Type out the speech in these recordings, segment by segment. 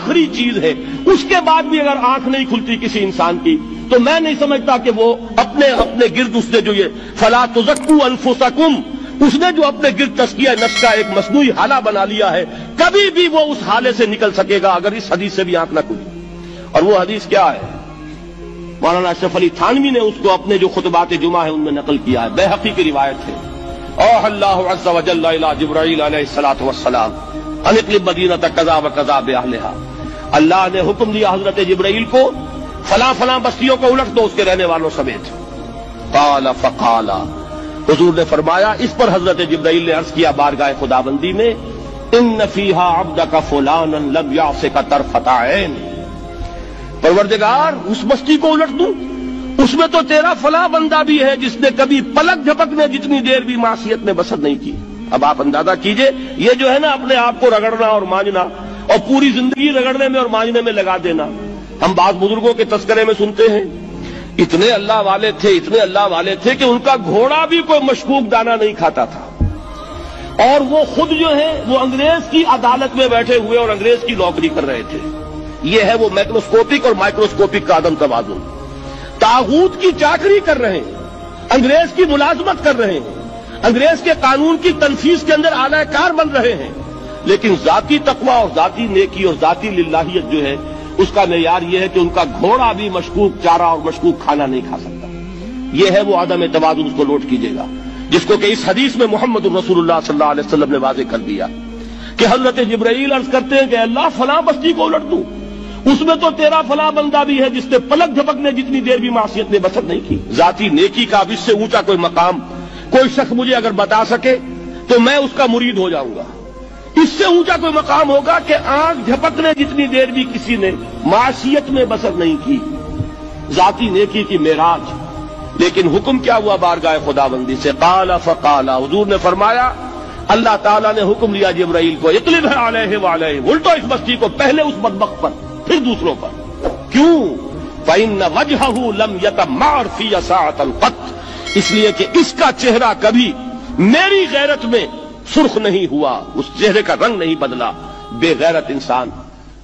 आखिरी चीज है, उसके बाद भी अगर आंख नहीं खुलती किसी इंसान की, तो मैं नहीं समझता कि वो अपने गिर्द उसने जो ये फला तुज़क्कू अनफुसकुम, उसने जो अपने गिर्द तज़किया नफ्स का एक मसनूई हाला बना लिया है, कभी भी वो उस हाले से निकल सकेगा अगर इस हदीस से भी आंख न खुली। और वो हदीस क्या है? मौलाना अशरफ अली थानवी ने उसको अपने जो खुतबात जुमा है उनमें नकल किया है, बैहक़ी की रिवायत है। और अल्लाह अज़्ज़ा व जल्ला इला जिब्राईल अलैहिस्सलातु वस्सलाम अनिक़लिब मदीनत कज़ा व कज़ा बिअहलिहा, अल्लाह ने हुक्म दिया हजरत जिब्राईल को, फला फला बस्तियों को उलट दो उसके रहने वालों समेत। क़ाला फ़क़ाला, हुजूर ने फरमाया, इस पर हजरत जिब्राईल ने अर्ज किया बारगाह खुदाबंदी में, इन्न फ़ीहा अब्दका फ़ुलानन लम यासिका तरफ़त ऐन, परवरदिगार उस बस्ती को उलट दूं, उसमें तो तेरा फला बंदा भी है जिसने कभी पलक झपकने जितनी देर भी मासियत में बसर नहीं की। अब आप अंदाजा कीजिए, ये जो है ना अपने आप को रगड़ना और मांझना, और पूरी जिंदगी रगड़ने में और मांझने में लगा देना। हम बात बुजुर्गों के तस्करे में सुनते हैं, इतने अल्लाह वाले थे, इतने अल्लाह वाले थे कि उनका घोड़ा भी कोई मशकूक दाना नहीं खाता था, और वो खुद जो है वो अंग्रेज की अदालत में बैठे हुए और अंग्रेज की नौकरी कर रहे थे। ये है वो मैक्रोस्कोपिक और माइक्रोस्कोपिक का अदम तवाज़ुन। तागूत की चाकरी कर रहे हैं, अंग्रेज की मुलाजमत कर रहे हैं, अंग्रेज के कानून की तनफीज के अंदर आलाकार बन रहे हैं, लेकिन जाती तकवा और जाती नेकी और जाती लिल्लाहियत जो है उसका मेयार यह है कि उनका घोड़ा भी मशकूक चारा और मशकूक खाना नहीं खा सकता। यह है वो आदम तवाज़ुन, उसको नोट कीजिएगा, जिसको कि इस हदीस में मोहम्मद रसूलुल्लाह सल्लल्लाहु अलैहि वसल्लम ने वाज़ेह कर दिया कि हजरत जिब्राईल अर्ज करते हैं कि अल्लाह फला बस्ती को उलट दूं, उसमें तो तेरा फला बंदा भी है जिसने पलक झपकने जितनी देर भी मासियत में बसर नहीं की। जाती नेकी का अब इससे ऊंचा कोई मकाम कोई शख्स मुझे अगर बता सके तो मैं उसका मुरीद हो जाऊंगा। इससे ऊंचा कोई मकाम होगा कि आंख झपकने जितनी देर भी किसी ने मासियत में बसर नहीं की, जाती नेकी की मेराज। लेकिन हुक्म क्या हुआ बारगाह खुदाबंदी से? क़ाला फ़क़ाला, हुजूर ने फरमाया, अल्लाह ताला ने हुक्म दिया जिब्राईल को, इक़लिब अलैहि व अलैहि, उल्टो इस बस्ती को, पहले उस बदबख्त पर फिर दूसरों पर। क्यों? फ़इन्न वजहहु लम यतमअर फ़ी साअतन क़त, इसलिए कि इसका चेहरा कभी मेरी गैरत में सुर्ख नहीं हुआ, उस चेहरे का रंग नहीं बदला। बेगैरत इंसान,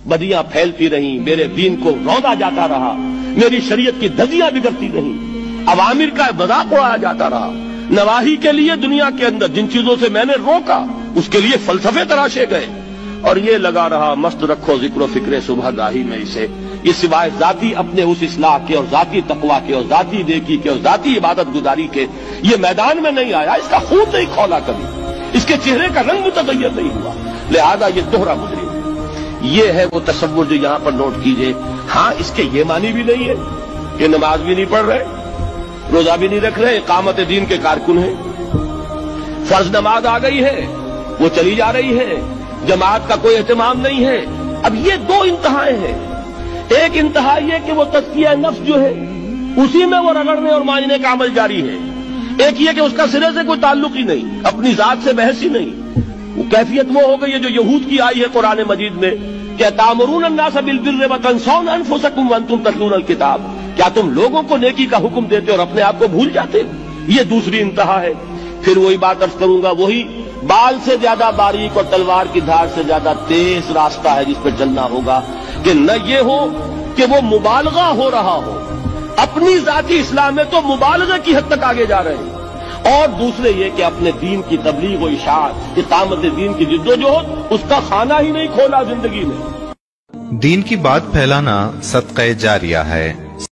बदियां फैलती रहीं, मेरे दीन को रौंदा जाता रहा, मेरी शरीयत की धज्जियां बिगड़ती रहीं, अवामिर का मजाक उड़ाया जाता रहा, नवाही के लिए दुनिया के अंदर जिन चीजों से मैंने रोका उसके लिए फलसफे तराशे गए, और ये लगा रहा मस्त रखो जिक्र फिक्रे सुबह गाही में इसे, ये सिवाय जाती अपने उस इस्लाह के और जाती तकवा के और जाती नेकी के और जाती इबादत गुजारी के ये मैदान में नहीं आया, इसका खून नहीं खोला कभी, इसके चेहरे का रंग मुतगय्यर नहीं हुआ, लिहाजा ये दोहरा मुजरिम। ये है वो तसव्वुर जो यहां पर नोट कीजिए। हां, इसके ये मानी भी नहीं है कि नमाज भी नहीं पढ़ रहे, रोजा भी नहीं रख रहे, इकामत दीन के कारकुन हैं, फर्ज नमाज आ गई है वो चली जा रही है, जमात का कोई एहतमाम नहीं है। अब ये दो इंतहाएं हैं, एक इंतहा ये कि वो तज़किया नफ्स जो है उसी में वो रगड़ने और मांझने का अमल जारी है, एक ये कि उसका सिरे से कोई ताल्लुक ही नहीं, अपनी जात से बहस ही नहीं। वो कैफियत वो हो गई है जो यहूद की आई है कुरान मजीद में, क्या तामुरून अन्नास बिल बिर्रि व तंसौना अनफुसकुम व अंतुम ततलूनल किताब, क्या तुम लोगों को नेकी का हुक्म देते और अपने आप को भूल जाते हो? ये दूसरी इंतहा है। फिर वही बात अर्ज करूंगा, वही बाल से ज्यादा बारीक और तलवार की धार से ज्यादा तेज रास्ता है जिस पर चलना होगा, कि न ये हो कि वो मुबालगा हो रहा हो, अपनी जाती इस्लाम में तो मुबालगा की हद तक आगे जा रहे हैं, और दूसरे ये कि अपने दीन की तबलीग व इशाअत, इकामत दीन की जिद्दोजहद, उसका खाना ही नहीं खोला जिंदगी में। दीन की बात फैलाना सदक़े जारिया है।